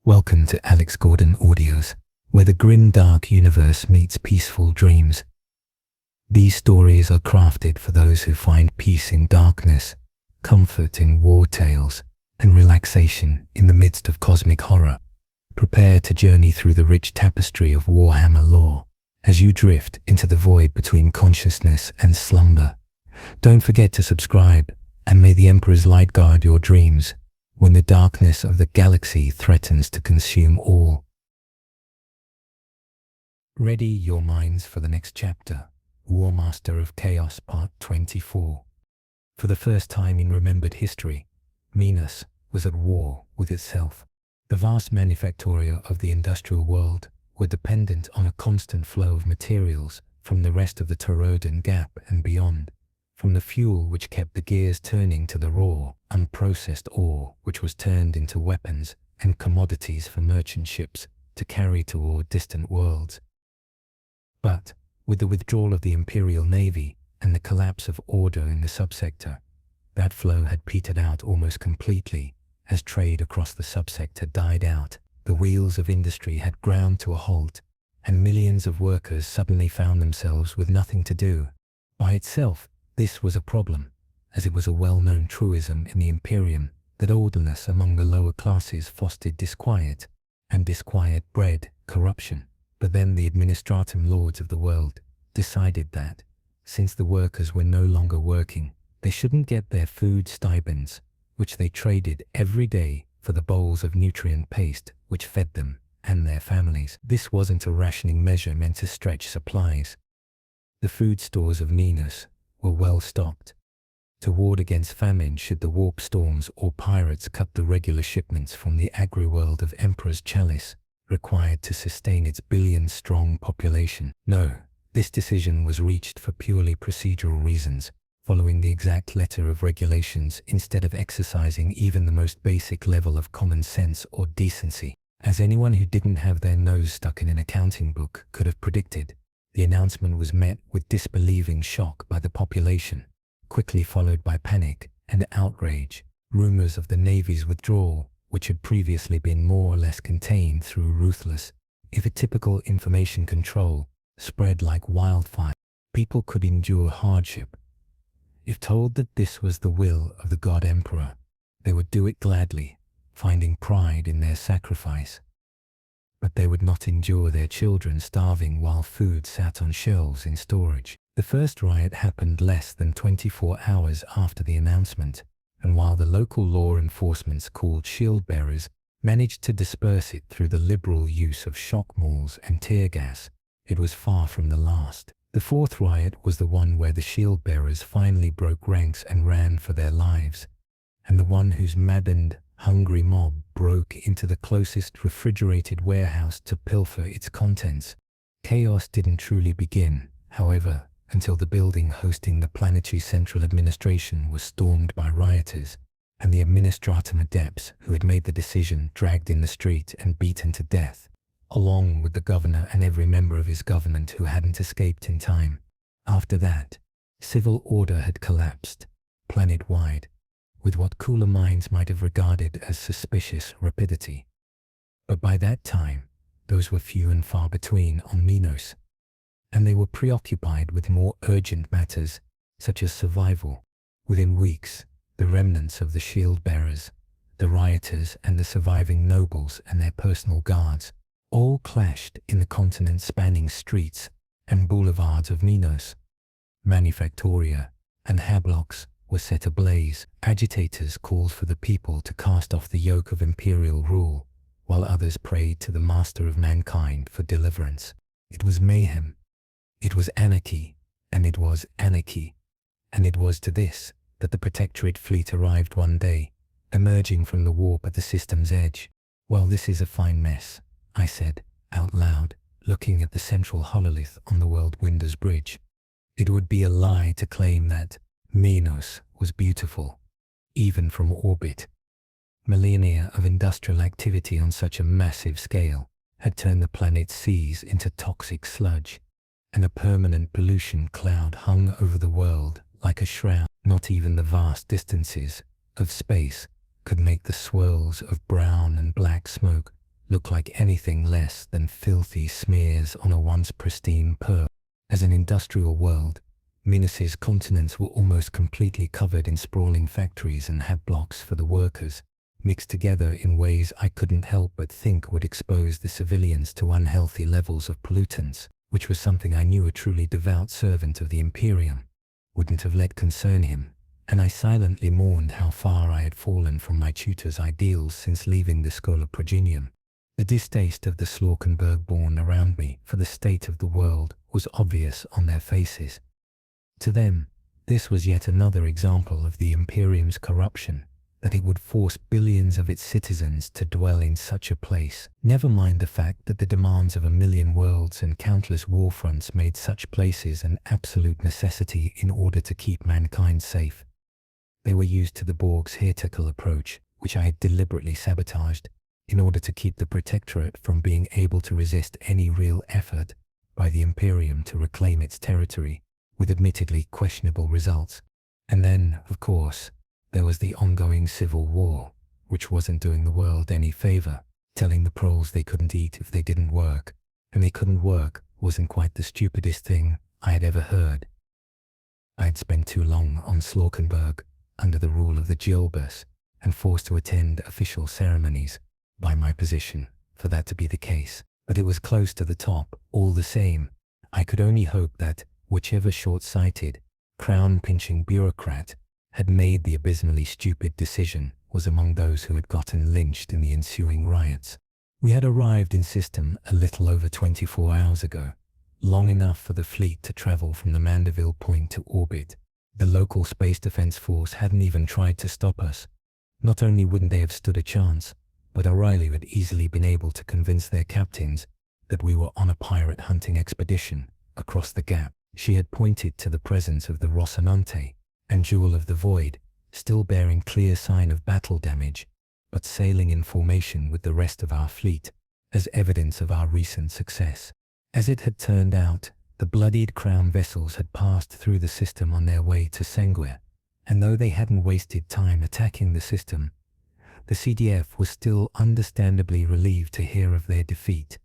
Welcome to Alex Gordon Audios, where the grim dark universe meets peaceful dreams. These stories are crafted for those who find peace in darkness, comfort in war tales, and relaxation in the midst of cosmic horror. Prepare to journey through the rich tapestry of Warhammer lore as you drift into the void between consciousness and slumber. Don't forget to subscribe, and may the Emperor's light guard your dreams when the darkness of the galaxy threatens to consume all. Ready your minds for the next chapter, Warmaster of Chaos Part 24. For the first time in remembered history, Minos was at war with itself. The vast manufactoria of the industrial world were dependent on a constant flow of materials from the rest of the Torredon Gap and beyond, from the fuel which kept the gears turning to the raw, unprocessed ore which was turned into weapons and commodities for merchant ships to carry toward distant worlds. But with the withdrawal of the Imperial Navy and the collapse of order in the subsector, that flow had petered out almost completely. As trade across the subsector died out, the wheels of industry had ground to a halt, and millions of workers suddenly found themselves with nothing to do. By itself, this was a problem, as it was a well-known truism in the Imperium that idleness among the lower classes fostered disquiet, and disquiet bred corruption. But then the Administratum lords of the world decided that, since the workers were no longer working, they shouldn't get their food stipends, which they traded every day for the bowls of nutrient paste which fed them and their families. This wasn't a rationing measure meant to stretch supplies. The food stores of Minos were well stocked, to ward against famine should the warp storms or pirates cut the regular shipments from the agri-world of Emperor's Chalice required to sustain its billion-strong population. No, this decision was reached for purely procedural reasons, following the exact letter of regulations instead of exercising even the most basic level of common sense or decency. As anyone who didn't have their nose stuck in an accounting book could have predicted, the announcement was met with disbelieving shock by the population, quickly followed by panic and outrage. Rumors of the Navy's withdrawal, which had previously been more or less contained through ruthless, if atypical information control, spread like wildfire. People could endure hardship. If told that this was the will of the God Emperor, they would do it gladly, finding pride in their sacrifice. But they would not endure their children starving while food sat on shelves in storage. The first riot happened less than 24 hours after the announcement, and while the local law enforcements called shield bearers managed to disperse it through the liberal use of shock mauls and tear gas, it was far from the last. The fourth riot was the one where the shield bearers finally broke ranks and ran for their lives, and the one whose maddened, hungry mob broke into the closest refrigerated warehouse to pilfer its contents. Chaos didn't truly begin, however, until the building hosting the planetary central administration was stormed by rioters, and the Administratum adepts who had made the decision dragged in the street and beaten to death, along with the governor and every member of his government who hadn't escaped in time. After that, civil order had collapsed, planet-wide, with what cooler minds might have regarded as suspicious rapidity. But by that time, those were few and far between on Minos, and they were preoccupied with more urgent matters, such as survival. Within weeks, the remnants of the shield bearers, the rioters and the surviving nobles and their personal guards all clashed in the continent-spanning streets and boulevards of Minos. Manufactoria and hablocks were set ablaze. Agitators called for the people to cast off the yoke of imperial rule, while others prayed to the master of mankind for deliverance. It was mayhem. It was anarchy, and it was anarchy. And it was to this that the Protectorate fleet arrived one day, emerging from the warp at the system's edge. "Well, this is a fine mess," I said, out loud, looking at the central hololith on the Worldwounder bridge. It would be a lie to claim that Minos was beautiful, even from orbit. Millennia of industrial activity on such a massive scale had turned the planet's seas into toxic sludge, and a permanent pollution cloud hung over the world like a shroud. Not even the vast distances of space could make the swirls of brown and black smoke look like anything less than filthy smears on a once pristine Purge. As an industrial world, Minos's continents were almost completely covered in sprawling factories and had blocks for the workers, mixed together in ways I couldn't help but think would expose the civilians to unhealthy levels of pollutants, which was something I knew a truly devout servant of the Imperium wouldn't have let concern him, and I silently mourned how far I had fallen from my tutor's ideals since leaving the Schola Progenium. The distaste of the Slaukenberg-born around me for the state of the world was obvious on their faces. To them, this was yet another example of the Imperium's corruption, that it would force billions of its citizens to dwell in such a place. Never mind the fact that the demands of 1,000,000 worlds and countless war fronts made such places an absolute necessity in order to keep mankind safe. They were used to the Borg's heretical approach, which I had deliberately sabotaged, in order to keep the Protectorate from being able to resist any real effort by the Imperium to reclaim its territory, with admittedly questionable results. And then, of course, there was the ongoing civil war, which wasn't doing the world any favor, telling the proles they couldn't eat if they didn't work, and they couldn't work wasn't quite the stupidest thing I had ever heard. I had spent too long on Slaukenberg, under the rule of the Jabbus, and forced to attend official ceremonies, by my position, for that to be the case. But it was close to the top, all the same. I could only hope that, whichever short-sighted, crown-pinching bureaucrat had made the abysmally stupid decision, was among those who had gotten lynched in the ensuing riots. We had arrived in system a little over 24 hours ago, long enough for the fleet to travel from the Mandeville point to orbit. The local space defense force hadn't even tried to stop us. Not only wouldn't they have stood a chance, but O'Reilly had easily been able to convince their captains that we were on a pirate hunting expedition across the gap. She had pointed to the presence of the Rocinante and Jewel of the Void, still bearing clear sign of battle damage, but sailing in formation with the rest of our fleet, as evidence of our recent success. As it had turned out, the Bloodied Crown vessels had passed through the system on their way to Senguer, and though they hadn't wasted time attacking the system, the CDF was still understandably relieved to hear of their defeat.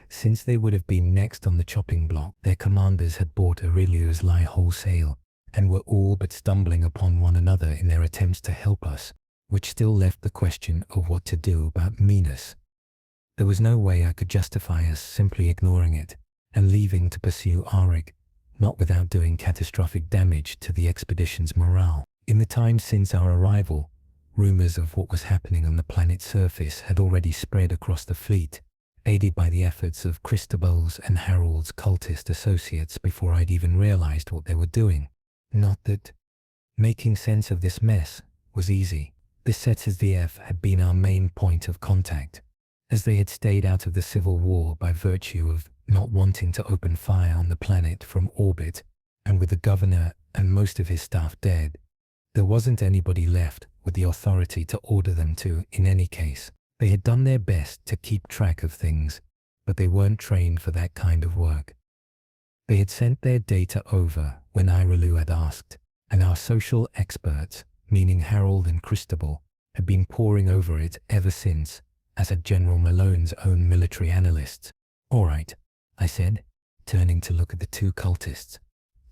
Since they would have been next on the chopping block, their commanders had bought Aurelius lie wholesale, and were all but stumbling upon one another in their attempts to help us, which still left the question of what to do about Minos. There was no way I could justify us simply ignoring it and leaving to pursue Auric, not without doing catastrophic damage to the expedition's morale. In the time since our arrival, rumors of what was happening on the planet's surface had already spread across the fleet, aided by the efforts of Christobal's and Harold's cultist associates before I'd even realized what they were doing. Not that making sense of this mess was easy. The ZSDF had been our main point of contact, as they had stayed out of the Civil War by virtue of not wanting to open fire on the planet from orbit, and with the governor and most of his staff dead, there wasn't anybody left with the authority to order them to in any case. They had done their best to keep track of things, but they weren't trained for that kind of work. They had sent their data over when Irelu had asked, and our social experts, meaning Harold and Christobal, had been poring over it ever since, as had General Malone's own military analysts. "All right," I said, turning to look at the two cultists.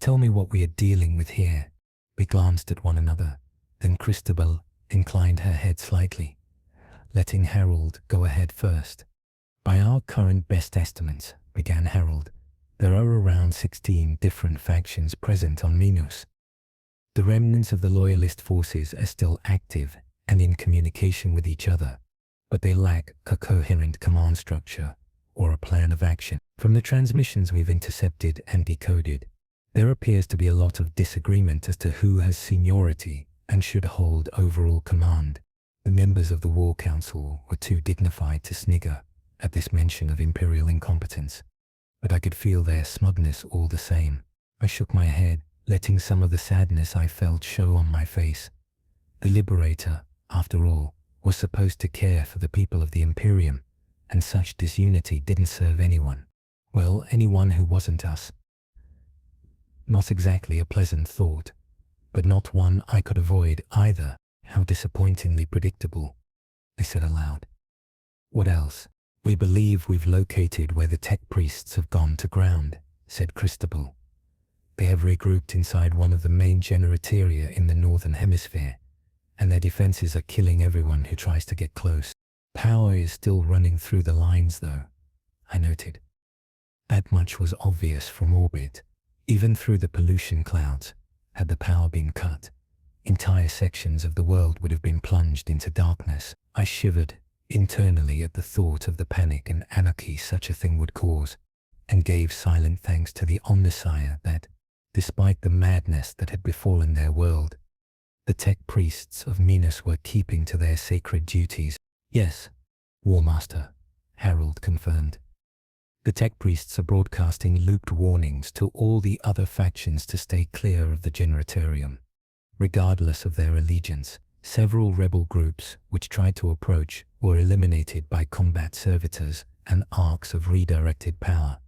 "Tell me what we are dealing with here." We glanced at one another, then Christobal inclined her head slightly, letting Harold go ahead first. "By our current best estimates," began Harold, "there are around 16 different factions present on Minos. The remnants of the loyalist forces are still active and in communication with each other, but they lack a coherent command structure or a plan of action. From the transmissions we've intercepted and decoded, there appears to be a lot of disagreement as to who has seniority and should hold overall command. The members of the War Council were too dignified to snigger at this mention of imperial incompetence, but I could feel their smugness all the same. I shook my head, letting some of the sadness I felt show on my face. The Liberator, after all, was supposed to care for the people of the Imperium, and such disunity didn't serve anyone. Well, anyone who wasn't us. Not exactly a pleasant thought, but not one I could avoid either. "How disappointingly predictable," I said aloud. "What else?" "We believe we've located where the tech priests have gone to ground," said Christabel. "They have regrouped inside one of the main generateria in the northern hemisphere, and their defenses are killing everyone who tries to get close. Power is still running through the lines though," I noted. That much was obvious from orbit. Even through the pollution clouds, had the power been cut, entire sections of the world would have been plunged into darkness. I shivered internally at the thought of the panic and anarchy such a thing would cause, and gave silent thanks to the Omnissiah that, despite the madness that had befallen their world, the tech priests of Minos were keeping to their sacred duties. "Yes, Warmaster," Herald confirmed. "The tech priests are broadcasting looped warnings to all the other factions to stay clear of the generatorium. Regardless of their allegiance, several rebel groups which tried to approach were eliminated by combat servitors and arcs of redirected power,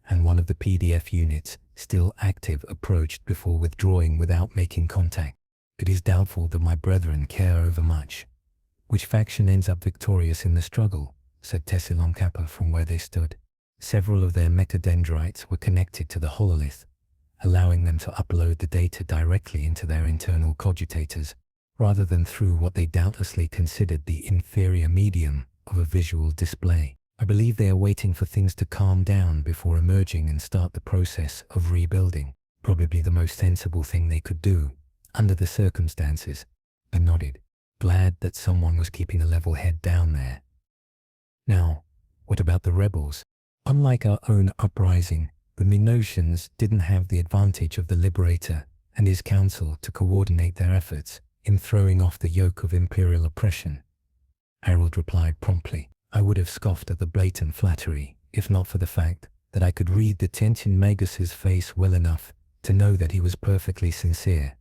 and one of the PDF units still active approached before withdrawing without making contact. It is doubtful that my brethren care overmuch which faction ends up victorious in the struggle," said Tessilon Kappa from where they stood. Several of their mechadendrites were connected to the hololith, allowing them to upload the data directly into their internal cogitators, rather than through what they doubtlessly considered the inferior medium of a visual display. "I believe they are waiting for things to calm down before emerging and start the process of rebuilding. Probably the most sensible thing they could do, under the circumstances," I nodded, glad that someone was keeping a level head down there. "Now, what about the rebels? Unlike our own uprising, the Minosians didn't have the advantage of the Liberator and his council to coordinate their efforts in throwing off the yoke of imperial oppression." Harold replied promptly. I would have scoffed at the blatant flattery, if not for the fact that I could read the tension Magus's face well enough to know that he was perfectly sincere,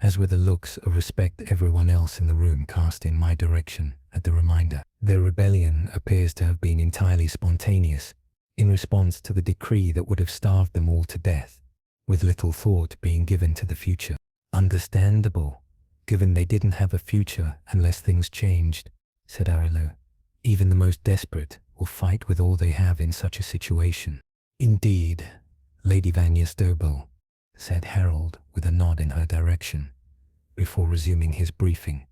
as were the looks of respect everyone else in the room cast in my direction at the reminder. Their rebellion appears to have been entirely spontaneous, in response to the decree that would have starved them all to death, with little thought being given to the future. "Understandable, given they didn't have a future unless things changed," said Arilu. "Even the most desperate will fight with all they have in such a situation." "Indeed, Lady Vanya Stobel," said Harold with a nod in her direction, before resuming his briefing.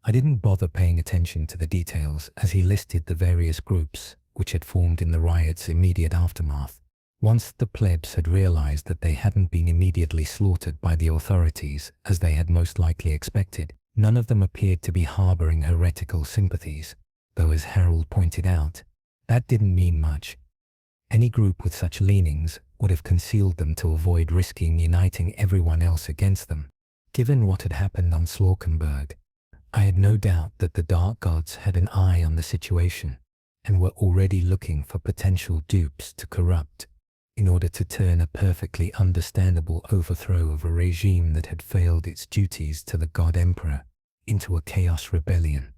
I didn't bother paying attention to the details as he listed the various groups which had formed in the riot's immediate aftermath. Once the plebs had realized that they hadn't been immediately slaughtered by the authorities as they had most likely expected, none of them appeared to be harboring heretical sympathies, though as Harold pointed out, that didn't mean much. Any group with such leanings would have concealed them to avoid risking uniting everyone else against them. Given what had happened on Slaukenberg, I had no doubt that the Dark Gods had an eye on the situation and were already looking for potential dupes to corrupt in order to turn a perfectly understandable overthrow of a regime that had failed its duties to the God Emperor into a chaos rebellion.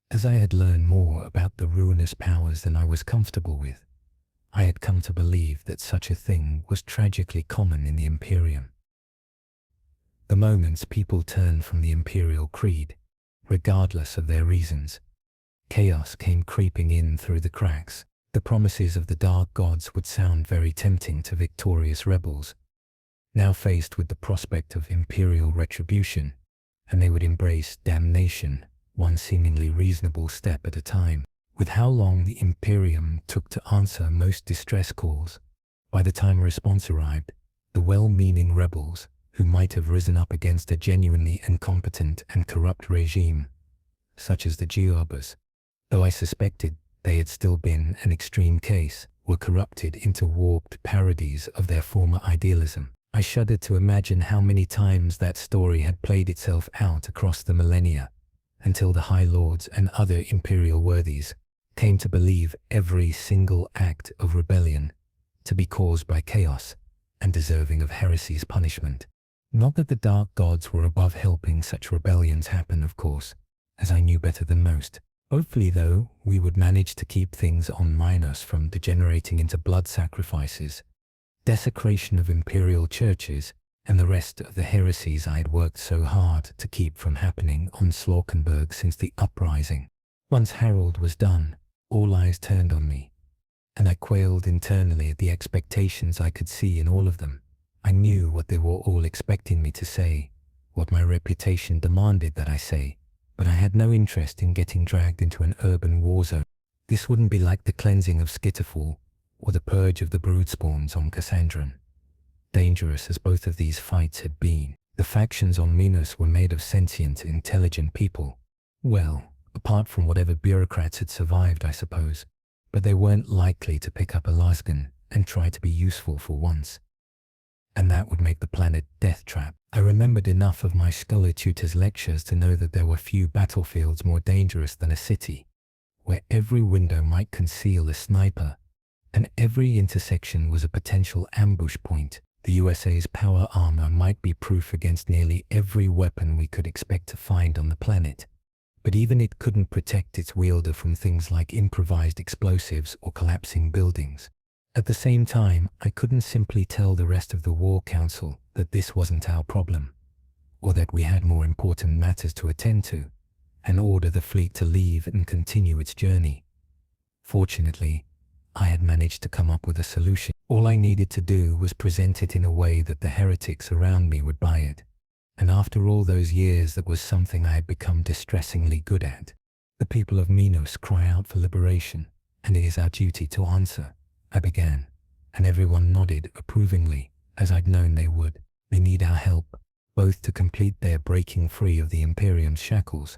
As I had learned more about the ruinous powers than I was comfortable with, I had come to believe that such a thing was tragically common in the Imperium. The moments people turned from the Imperial creed, regardless of their reasons, chaos came creeping in through the cracks. The promises of the Dark Gods would sound very tempting to victorious rebels, now faced with the prospect of Imperial retribution, and they would embrace damnation, one seemingly reasonable step at a time. With how long the Imperium took to answer most distress calls, by the time a response arrived, the well-meaning rebels, who might have risen up against a genuinely incompetent and corrupt regime, such as the Jabbus, though I suspected they had still been an extreme case, were corrupted into warped parodies of their former idealism. I shuddered to imagine how many times that story had played itself out across the millennia, until the High Lords and other Imperial worthies came to believe every single act of rebellion to be caused by chaos and deserving of heresy's punishment. Not that the Dark Gods were above helping such rebellions happen, of course, as I knew better than most. Hopefully, though, we would manage to keep things on Minos from degenerating into blood sacrifices, desecration of imperial churches, and the rest of the heresies I had worked so hard to keep from happening on Slaukenberg since the uprising. Once Harold was done, All eyes turned on me, and I quailed internally at the expectations I could see in all of them. I knew what they were all expecting me to say, what my reputation demanded that I say, but I had no interest in getting dragged into an urban war zone. This wouldn't be like the cleansing of Skyttafall or the purge of the broodspawns on Cassandran. Dangerous as both of these fights had been, the factions on Minos were made of sentient, intelligent people. Well, apart from whatever bureaucrats had survived, I suppose, but they weren't likely to pick up a lasgun and try to be useful for once. And that would make the planet death trap. I remembered enough of my scholar tutor's lectures to know that there were few battlefields more dangerous than a city, where every window might conceal a sniper, and every intersection was a potential ambush point. The USA's power armor might be proof against nearly every weapon we could expect to find on the planet, but even it couldn't protect its wielder from things like improvised explosives or collapsing buildings. At the same time, I couldn't simply tell the rest of the War Council that this wasn't our problem, or that we had more important matters to attend to, and order the fleet to leave and continue its journey. Fortunately, I had managed to come up with a solution. All I needed to do was present it in a way that the heretics around me would buy it. And after all those years, that was something I had become distressingly good at. The people of Minos cry out for liberation, and it is our duty to answer, I began, and everyone nodded approvingly, as I'd known they would. They need our help, both to complete their breaking free of the Imperium's shackles,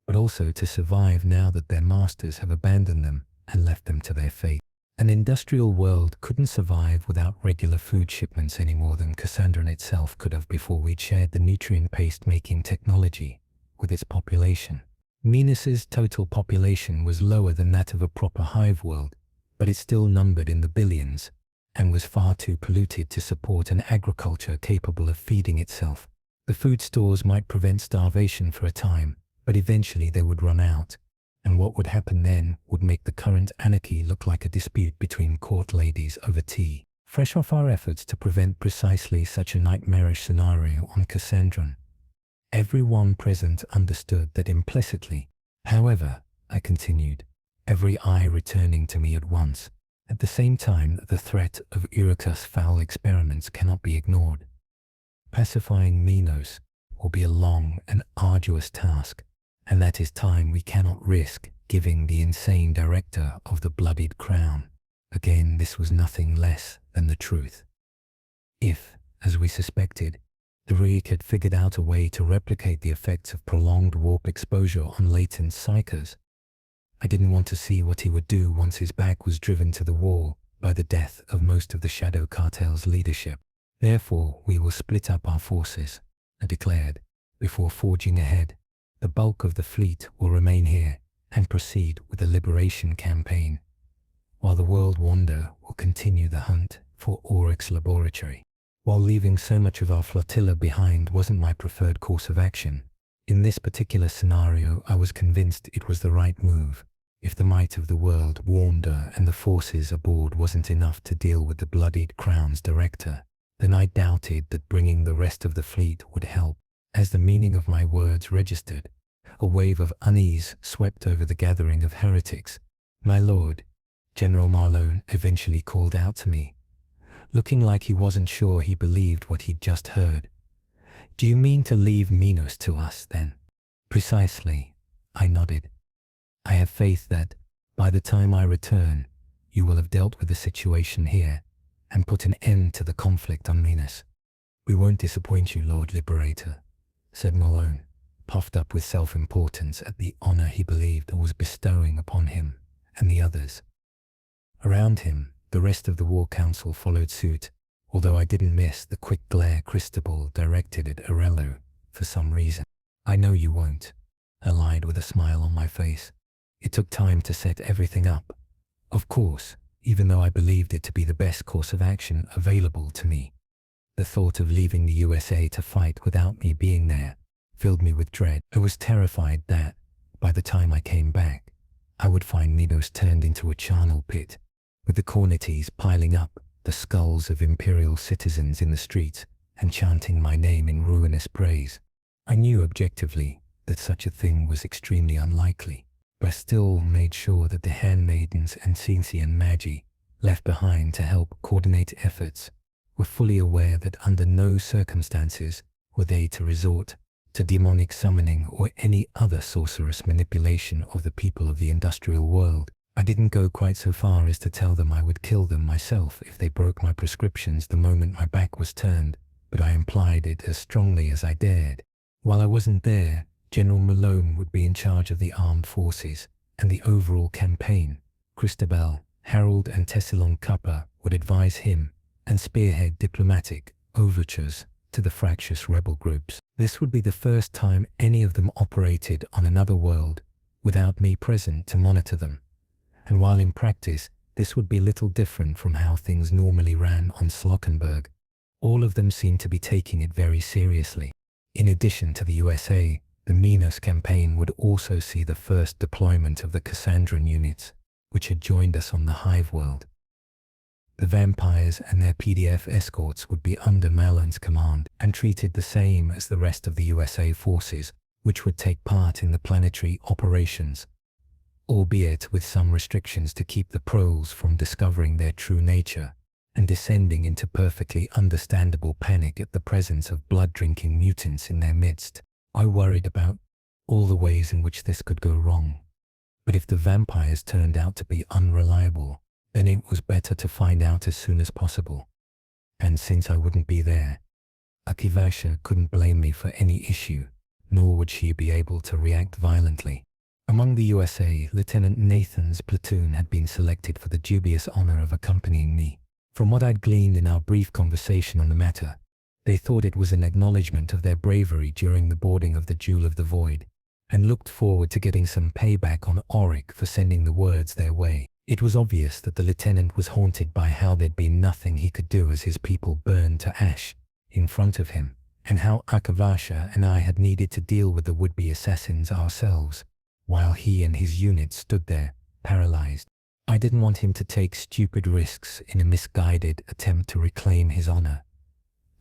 but also to survive now that their masters have abandoned them and left them to their fate. An industrial world couldn't survive without regular food shipments any more than Cassandran itself could have before we'd shared the nutrient paste-making technology with its population. Minos's total population was lower than that of a proper hive world, but it still numbered in the billions and was far too polluted to support an agriculture capable of feeding itself. The food stores might prevent starvation for a time, but eventually they would run out, and what would happen then would make the current anarchy look like a dispute between court ladies over tea. Fresh off our efforts to prevent precisely such a nightmarish scenario on Cassandran, everyone present understood that implicitly. However, I continued, every eye returning to me at once. At the same time, the threat of Auric's foul experiments cannot be ignored. Pacifying Minos will be a long and arduous task, and that is time we cannot risk giving the insane director of the Bloodied Crown. Again, this was nothing less than the truth. If, as we suspected, the Auric had figured out a way to replicate the effects of prolonged warp exposure on latent psychers, I didn't want to see what he would do once his back was driven to the wall by the death of most of the Shadow Cartel's leadership. Therefore, we will split up our forces, I declared, before forging ahead. The bulk of the fleet will remain here and proceed with the liberation campaign, while the Worldwounder will continue the hunt for Auric's laboratory. While leaving so much of our flotilla behind wasn't my preferred course of action, in this particular scenario I was convinced it was the right move. If the might of the Worldwounder and the forces aboard wasn't enough to deal with the Bloodied Crown's director, then I doubted that bringing the rest of the fleet would help. As the meaning of my words registered, a wave of unease swept over the gathering of heretics. My lord, General Marlone eventually called out to me, looking like he wasn't sure he believed what he'd just heard. Do you mean to leave Minos to us, then? Precisely, I nodded. I have faith that, by the time I return, you will have dealt with the situation here and put an end to the conflict on Minos. We won't disappoint you, Lord Liberator, said Malone, puffed up with self-importance at the honor he believed was bestowing upon him and the others. Around him, the rest of the War Council followed suit, although I didn't miss the quick glare Cristobal directed at Aurelio for some reason. I know you won't, I lied with a smile on my face. It took time to set everything up. Of course, even though I believed it to be the best course of action available to me. The thought of leaving the USA to fight without me being there filled me with dread. I was terrified that, by the time I came back, I would find Minos turned into a charnel pit, with the corneties piling up, the skulls of Imperial citizens in the streets, and chanting my name in ruinous praise. I knew objectively that such a thing was extremely unlikely, but I still made sure that the handmaidens and Cincian Magi left behind to help coordinate efforts were fully aware that under no circumstances were they to resort to demonic summoning or any other sorcerous manipulation of the people of the industrial world. I didn't go quite so far as to tell them I would kill them myself if they broke my prescriptions the moment my back was turned, but I implied it as strongly as I dared. While I wasn't there, General Malone would be in charge of the armed forces and the overall campaign. Christabel, Harold and Tessilon Kappa would advise him and spearhead diplomatic overtures to the fractious rebel groups. This would be the first time any of them operated on another world without me present to monitor them. And while in practice, this would be little different from how things normally ran on Slockenberg, all of them seemed to be taking it very seriously. In addition to the USA, the Minos campaign would also see the first deployment of the Cassandran units, which had joined us on the Hive world. The vampires and their PDF escorts would be under Malone's command and treated the same as the rest of the USA forces, which would take part in the planetary operations, albeit with some restrictions to keep the proles from discovering their true nature and descending into perfectly understandable panic at the presence of blood-drinking mutants in their midst. I worried about all the ways in which this could go wrong. But if the vampires turned out to be unreliable, then it was better to find out as soon as possible. And since I wouldn't be there, Akivasha couldn't blame me for any issue, nor would she be able to react violently. Among the USA, Lieutenant Nathan's platoon had been selected for the dubious honor of accompanying me. From what I'd gleaned in our brief conversation on the matter, they thought it was an acknowledgement of their bravery during the boarding of the Jewel of the Void, and looked forward to getting some payback on Auric for sending the words their way. It was obvious that the lieutenant was haunted by how there'd been nothing he could do as his people burned to ash in front of him, and how Akavasha and I had needed to deal with the would-be assassins ourselves, while he and his unit stood there, paralyzed. I didn't want him to take stupid risks in a misguided attempt to reclaim his honor,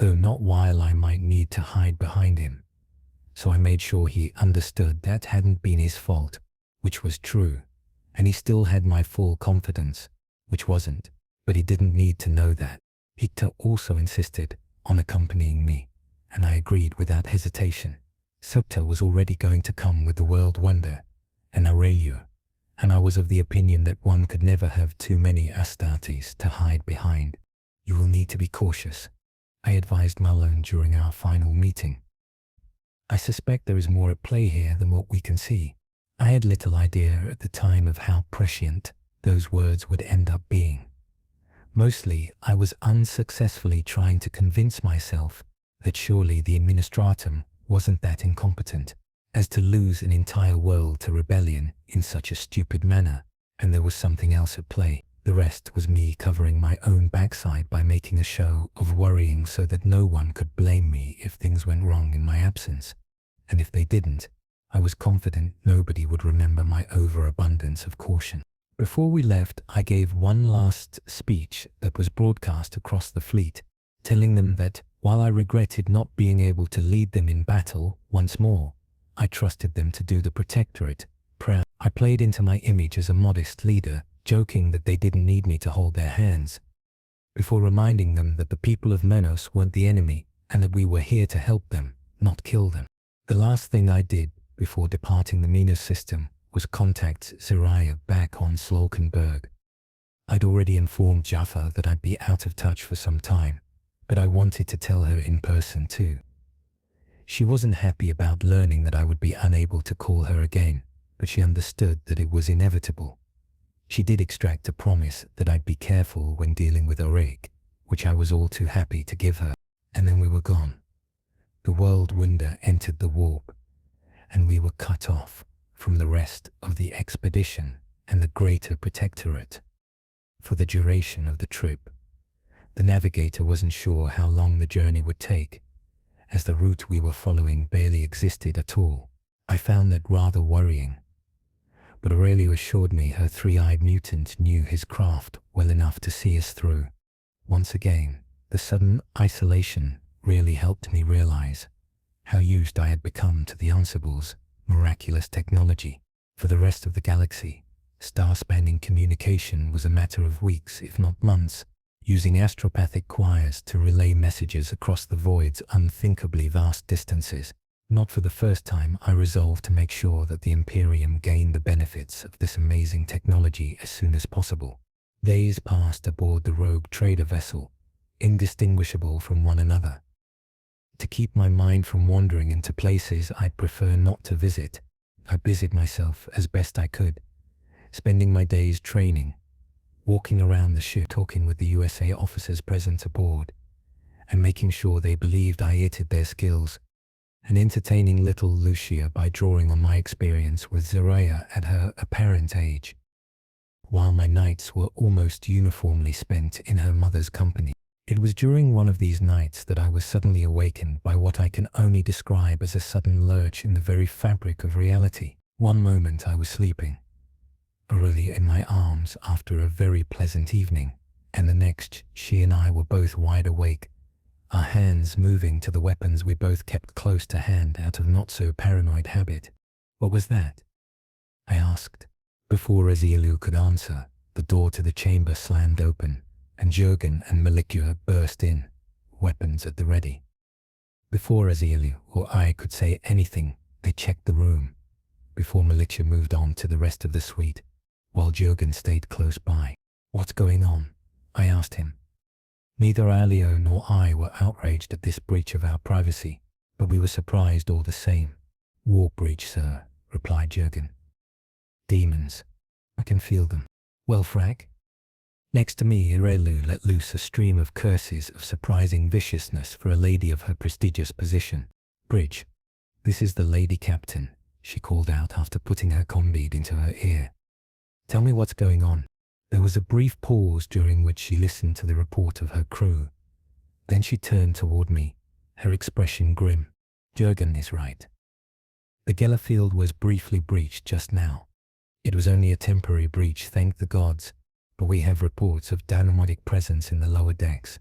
though not while I might need to hide behind him. So I made sure he understood that hadn't been his fault, which was true, and he still had my full confidence, which wasn't, but he didn't need to know that. Hector also insisted on accompanying me, and I agreed without hesitation. Subta was already going to come with the Worldwounder and Aurelio, and I was of the opinion that one could never have too many Astartes to hide behind. You will need to be cautious, I advised Malone during our final meeting. I suspect there is more at play here than what we can see. I had little idea at the time of how prescient those words would end up being. Mostly, I was unsuccessfully trying to convince myself that surely the Administratum wasn't that incompetent as to lose an entire world to rebellion in such a stupid manner, and there was something else at play. The rest was me covering my own backside by making a show of worrying so that no one could blame me if things went wrong in my absence. And if they didn't, I was confident nobody would remember my overabundance of caution. Before we left, I gave one last speech that was broadcast across the fleet, telling them that while I regretted not being able to lead them in battle once more, I trusted them to do the Protectorate proud. I played into my image as a modest leader, joking that they didn't need me to hold their hands, before reminding them that the people of Minos weren't the enemy and that we were here to help them, not kill them. The last thing I did before departing the Minos system was contact Zariah back on Slockenberg. I'd already informed Jaffa that I'd be out of touch for some time, but I wanted to tell her in person too. She wasn't happy about learning that I would be unable to call her again, but she understood that it was inevitable. She did extract a promise that I'd be careful when dealing with Auric, which I was all too happy to give her, and then we were gone. The Worldwounder entered the warp, and we were cut off from the rest of the expedition and the greater Protectorate for the duration of the trip. The navigator wasn't sure how long the journey would take, as the route we were following barely existed at all. I found that rather worrying, but Aurelio assured me her three-eyed mutant knew his craft well enough to see us through. Once again, the sudden isolation really helped me realize how used I had become to the Ansible's miraculous technology. For the rest of the galaxy, star-spanning communication was a matter of weeks, if not months, using astropathic choirs to relay messages across the void's unthinkably vast distances. Not for the first time, I resolved to make sure that the Imperium gained the benefits of this amazing technology as soon as possible. Days passed aboard the rogue trader vessel, indistinguishable from one another. To keep my mind from wandering into places I'd prefer not to visit, I busied myself as best I could, spending my days training, walking around the ship, talking with the USA officers present aboard, and making sure they believed I aided their skills, and entertaining little Lucia by drawing on my experience with Zaraya at her apparent age, while my nights were almost uniformly spent in her mother's company. It was during one of these nights that I was suddenly awakened by what I can only describe as a sudden lurch in the very fabric of reality. One moment I was sleeping, Aurelia in my arms after a very pleasant evening, and the next she and I were both wide awake, our hands moving to the weapons we both kept close to hand out of not-so-paranoid habit. "What was that?" I asked. Before Ezielu could answer, the door to the chamber slammed open, and Jurgen and Malicua burst in, weapons at the ready. Before Ezielu or I could say anything, they checked the room, before Malicua moved on to the rest of the suite, while Jurgen stayed close by. "What's going on?" I asked him. Neither Alio nor I were outraged at this breach of our privacy, but we were surprised all the same. "War breach, sir," replied Jurgen. "Demons. I can feel them." "Well, Frack?" Next to me, Irelu let loose a stream of curses of surprising viciousness for a lady of her prestigious position. "Bridge, this is the lady captain," she called out after putting her combead into her ear. "Tell me what's going on." There was a brief pause during which she listened to the report of her crew. Then she turned toward me, her expression grim. "Jurgen is right. The Gellerfield was briefly breached just now. It was only a temporary breach, thank the gods, but we have reports of dynamitic presence in the lower decks.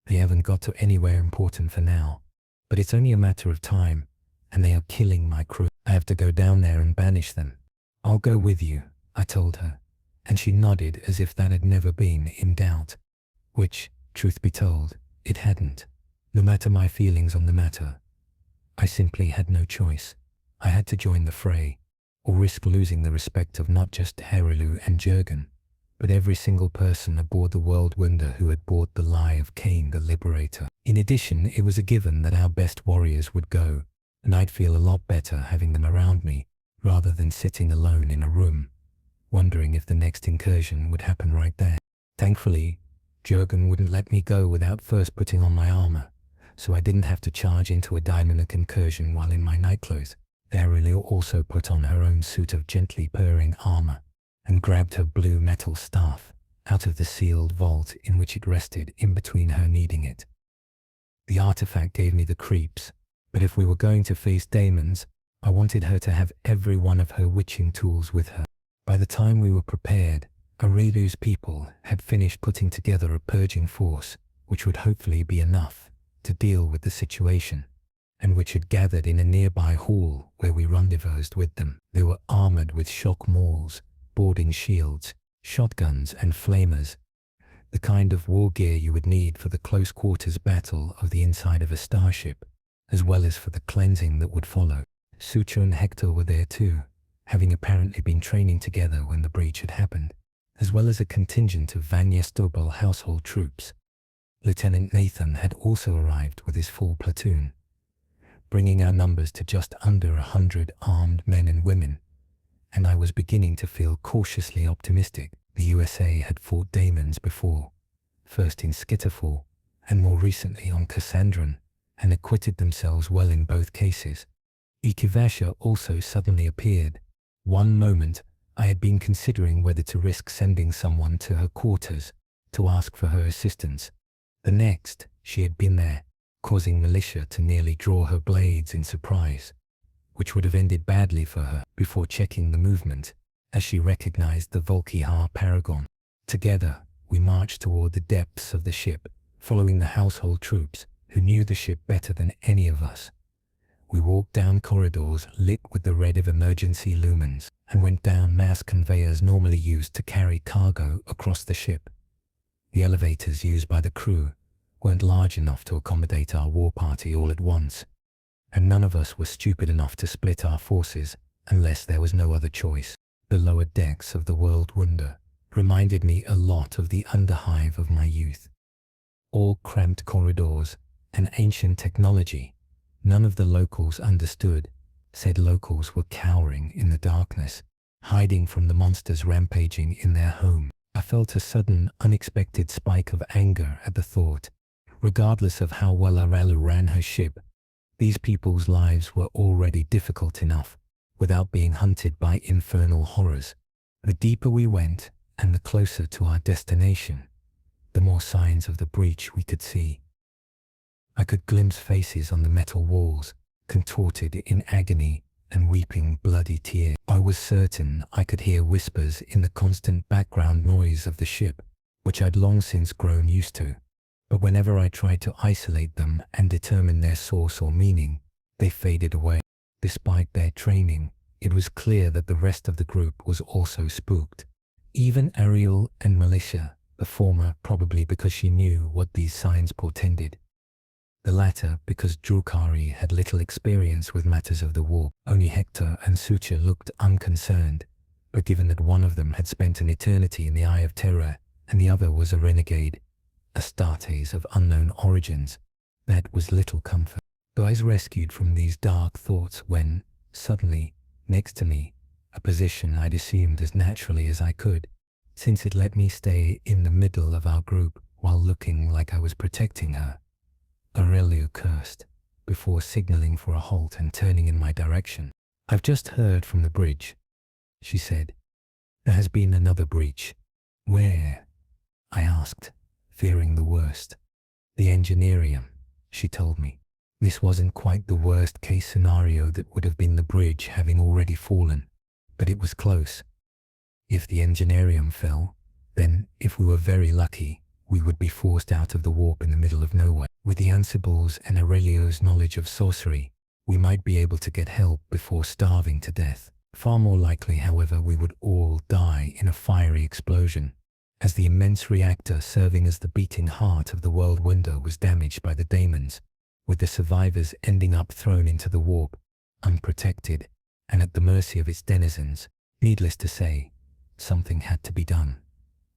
They haven't got to anywhere important for now, but it's only a matter of time, and they are killing my crew. I have to go down there and banish them." "I'll go with you," I told her, and she nodded as if that had never been in doubt, which, truth be told, it hadn't. No matter my feelings on the matter, I simply had no choice. I had to join the fray, or risk losing the respect of not just Herelu and Jurgen, but every single person aboard the Worldwounder who had bought the lie of Cain the Liberator. In addition, it was a given that our best warriors would go, and I'd feel a lot better having them around me, rather than sitting alone in a room, wondering if the next incursion would happen right there. Thankfully, Jurgen wouldn't let me go without first putting on my armor, so I didn't have to charge into a dynamic incursion while in my nightclothes. Herelu also put on her own suit of gently purring armor, and grabbed her blue metal staff out of the sealed vault in which it rested in between her needing it. The artifact gave me the creeps, but if we were going to face demons, I wanted her to have every one of her witching tools with her. By the time we were prepared, Aurelu's people had finished putting together a purging force, which would hopefully be enough to deal with the situation, and which had gathered in a nearby hall where we rendezvoused with them. They were armored with shock mauls, boarding shields, shotguns and flamers, the kind of war gear you would need for the close quarters battle of the inside of a starship, as well as for the cleansing that would follow. Sutra and Hector were there too, having apparently been training together when the breach had happened, as well as a contingent of Vanya Stobel household troops. Lieutenant Nathan had also arrived with his full platoon, bringing our numbers to just under 100 armed men and women, and I was beginning to feel cautiously optimistic. The USA had fought daemons before, first in Skyttafall, and more recently on Cassandran, and acquitted themselves well in both cases. Ikivasha also suddenly appeared. One moment, I had been considering whether to risk sending someone to her quarters to ask for her assistance. The next, she had been there, causing militia to nearly draw her blades in surprise, which would have ended badly for her, before checking the movement, as she recognized the Volkihar Paragon. Together, we marched toward the depths of the ship, following the household troops, who knew the ship better than any of us. We walked down corridors lit with the red of emergency lumens and went down mass conveyors normally used to carry cargo across the ship. The elevators used by the crew weren't large enough to accommodate our war party all at once, and none of us were stupid enough to split our forces unless there was no other choice. The lower decks of the Worldwounder reminded me a lot of the underhive of my youth. All cramped corridors and ancient technology none of the locals understood. Said locals were cowering in the darkness, hiding from the monsters rampaging in their home. I felt a sudden, unexpected spike of anger at the thought. Regardless of how well Arelu ran her ship, these people's lives were already difficult enough without being hunted by infernal horrors. The deeper we went and the closer to our destination, the more signs of the breach we could see. I could glimpse faces on the metal walls, contorted in agony and weeping bloody tears. I was certain I could hear whispers in the constant background noise of the ship, which I'd long since grown used to. But whenever I tried to isolate them and determine their source or meaning, they faded away. Despite their training, it was clear that the rest of the group was also spooked. Even Ariel and Militia, the former probably because she knew what these signs portended. The latter because Drukari had little experience with matters of the war. Only Hector and Sucha looked unconcerned, but given that one of them had spent an eternity in the Eye of Terror and the other was a renegade, Astartes of unknown origins, that was little comfort. So I was rescued from these dark thoughts when, suddenly, next to me, a position I'd assumed as naturally as I could, since it let me stay in the middle of our group while looking like I was protecting her. Aurelio cursed, before signaling for a halt and turning in my direction. "I've just heard from the bridge," she said. "There has been another breach." "Where?" I asked, fearing the worst. "The Engineerium," she told me. This wasn't quite the worst-case scenario that would have been the bridge having already fallen, but it was close. If the Engineerium fell, then, if we were very lucky, we would be forced out of the warp in the middle of nowhere. With the Ansible's and Aurelio's knowledge of sorcery, we might be able to get help before starving to death. Far more likely, however, we would all die in a fiery explosion, as the immense reactor serving as the beating heart of the Worldwounder was damaged by the daemons, with the survivors ending up thrown into the warp, unprotected, and at the mercy of its denizens. Needless to say, something had to be done,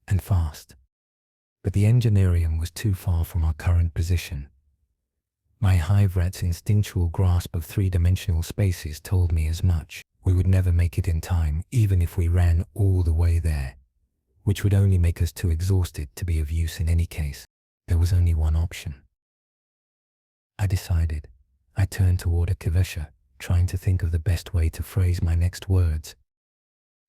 and fast. But the Engineerium was too far from our current position. My hive rat's instinctual grasp of three-dimensional spaces told me as much. We would never make it in time, even if we ran all the way there, which would only make us too exhausted to be of use in any case. There was only one option. I decided. I turned toward Akivesha, trying to think of the best way to phrase my next words.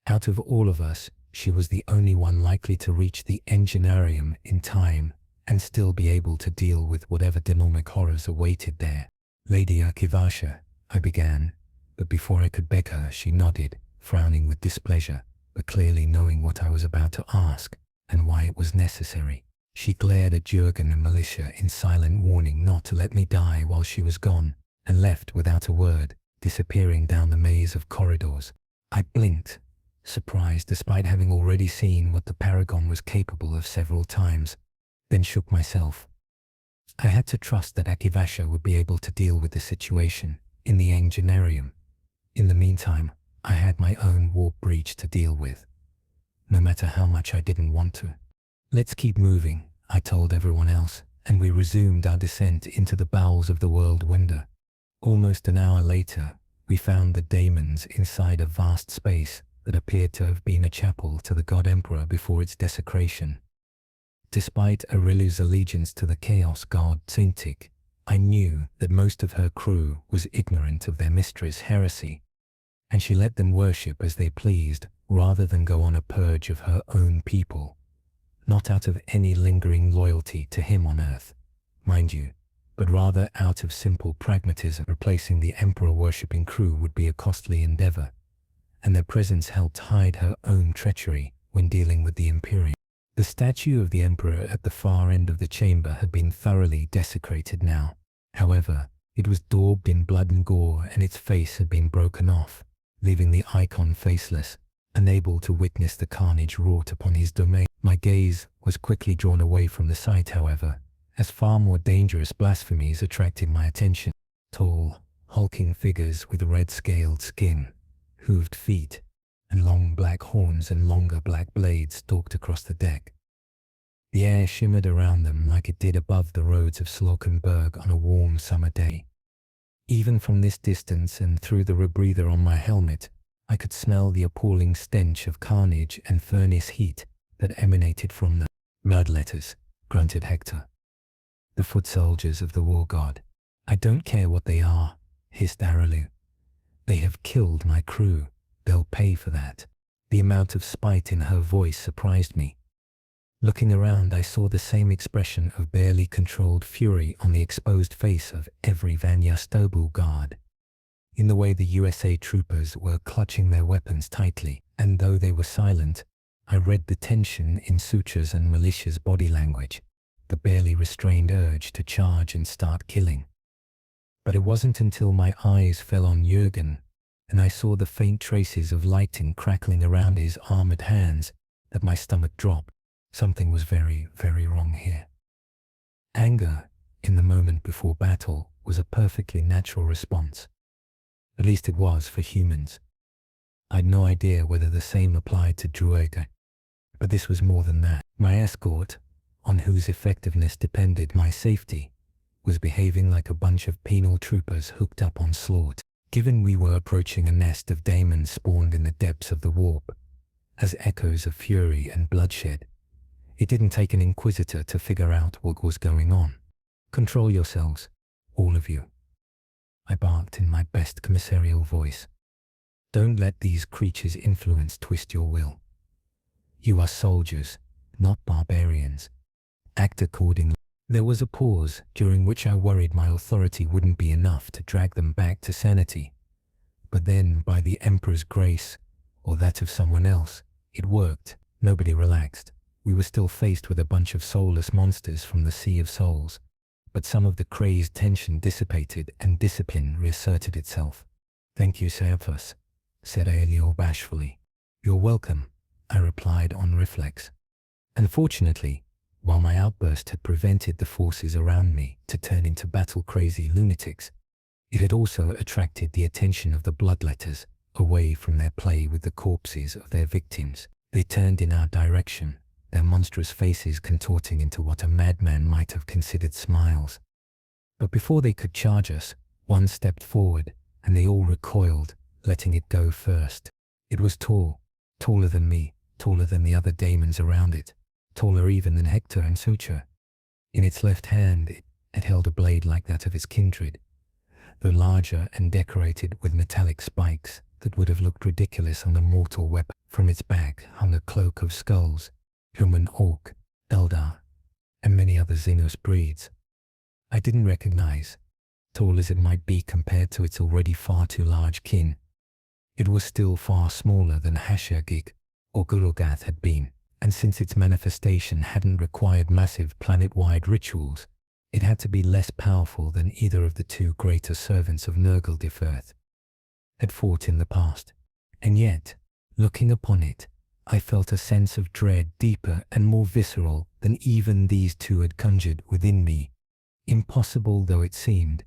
Out of all of us, she was the only one likely to reach the Engineerium in time and still be able to deal with whatever demonic horrors awaited there. "Lady Akivasha," I began, but before I could beg her, she nodded, frowning with displeasure, but clearly knowing what I was about to ask and why it was necessary. She glared at Jurgen and Militia in silent warning not to let me die while she was gone, and left without a word, disappearing down the maze of corridors. I blinked, surprised despite having already seen what the Paragon was capable of several times, then shook myself. I had to trust that Akivasha would be able to deal with the situation in the Engineerium. In the meantime, I had my own warp breach to deal with, no matter how much I didn't want to. "Let's keep moving," I told everyone else, and we resumed our descent into the bowels of the Worldwounder. Almost an hour later, we found the daemons inside a vast space that appeared to have been a chapel to the God Emperor before its desecration. Despite Aurilu's allegiance to the Chaos God Tzintik, I knew that most of her crew was ignorant of their mistress' heresy, and she let them worship as they pleased rather than go on a purge of her own people, not out of any lingering loyalty to him on earth, mind you, but rather out of simple pragmatism. Replacing the Emperor-worshipping crew would be a costly endeavor, and their presence helped hide her own treachery when dealing with the Imperium. The statue of the Emperor at the far end of the chamber had been thoroughly desecrated now. However, It was daubed in blood and gore, and its face had been broken off, leaving the icon faceless, unable to witness the carnage wrought upon his domain. My gaze was quickly drawn away from the sight, however, as far more dangerous blasphemies attracted my attention. Tall, hulking figures with red-scaled skin, hooved feet, and long black horns and longer black blades stalked across the deck. The air shimmered around them like it did above the roads of Slockenberg on a warm summer day. Even from this distance and through the rebreather on my helmet, I could smell the appalling stench of carnage and furnace heat that emanated from the bloodletters, grunted Hector. The foot soldiers of the war god. I don't care what they are, hissed Aralu. They have killed my crew. They'll pay for that. The amount of spite in her voice surprised me. Looking around, I saw the same expression of barely controlled fury on the exposed face of every Van Yastobel guard. In the way the USA troopers were clutching their weapons tightly, and though they were silent, I read the tension in Suture's and Militia's body language, the barely restrained urge to charge and start killing. But it wasn't until my eyes fell on Jurgen, and I saw the faint traces of lightning crackling around his armored hands, that my stomach dropped. Something was very, very wrong here. Anger, in the moment before battle, was a perfectly natural response. At least it was for humans. I had no idea whether the same applied to Druaga. But this was more than that. My escort, on whose effectiveness depended my safety, was behaving like a bunch of penal troopers hooked up on slaughter. Given we were approaching a nest of daemons spawned in the depths of the warp, as echoes of fury and bloodshed, it didn't take an inquisitor to figure out what was going on. Control yourselves, all of you, I barked in my best commissarial voice. Don't let these creatures' influence twist your will. You are soldiers, not barbarians. Act accordingly. There was a pause, during which I worried my authority wouldn't be enough to drag them back to sanity. But then, by the Emperor's grace, or that of someone else, it worked. Nobody relaxed. We were still faced with a bunch of soulless monsters from the Sea of Souls, but some of the crazed tension dissipated and discipline reasserted itself. Thank you, Ciaphas, said Aelior bashfully. You're welcome, I replied on reflex. Unfortunately, while my outburst had prevented the forces around me to turn into battle-crazy lunatics, it had also attracted the attention of the bloodletters away from their play with the corpses of their victims. They turned in our direction, their monstrous faces contorting into what a madman might have considered smiles. But before they could charge us, one stepped forward, and they all recoiled, letting it go first. It was tall, taller than me, taller than the other daemons around it, taller even than Hector and Suture. In its left hand, it held a blade like that of its kindred, though larger and decorated with metallic spikes that would have looked ridiculous on a mortal weapon. From its back hung a cloak of skulls, human orc, Eldar, and many other Xenos breeds. I didn't recognize, tall as it might be compared to its already far too large kin. It was still far smaller than Hashagig or Gurugath had been, and since its manifestation hadn't required massive planet-wide rituals, it had to be less powerful than either of the two greater servants of Nurgle-Difurth had fought in the past. And yet, looking upon it, I felt a sense of dread deeper and more visceral than even these two had conjured within me, impossible though it seemed.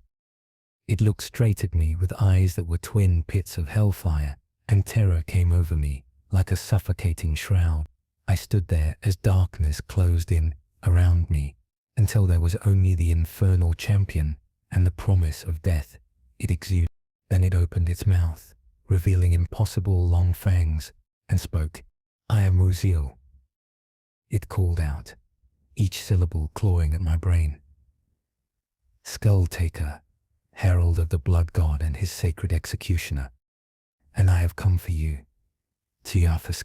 It looked straight at me with eyes that were twin pits of hellfire, and terror came over me like a suffocating shroud. I stood there as darkness closed in around me, until there was only the infernal champion and the promise of death it exuded. Then it opened its mouth, revealing impossible long fangs, and spoke. I am Ruziel. It called out, each syllable clawing at my brain. Skulltaker, herald of the blood god and his sacred executioner, and I have come for you, Ciaphas Cain.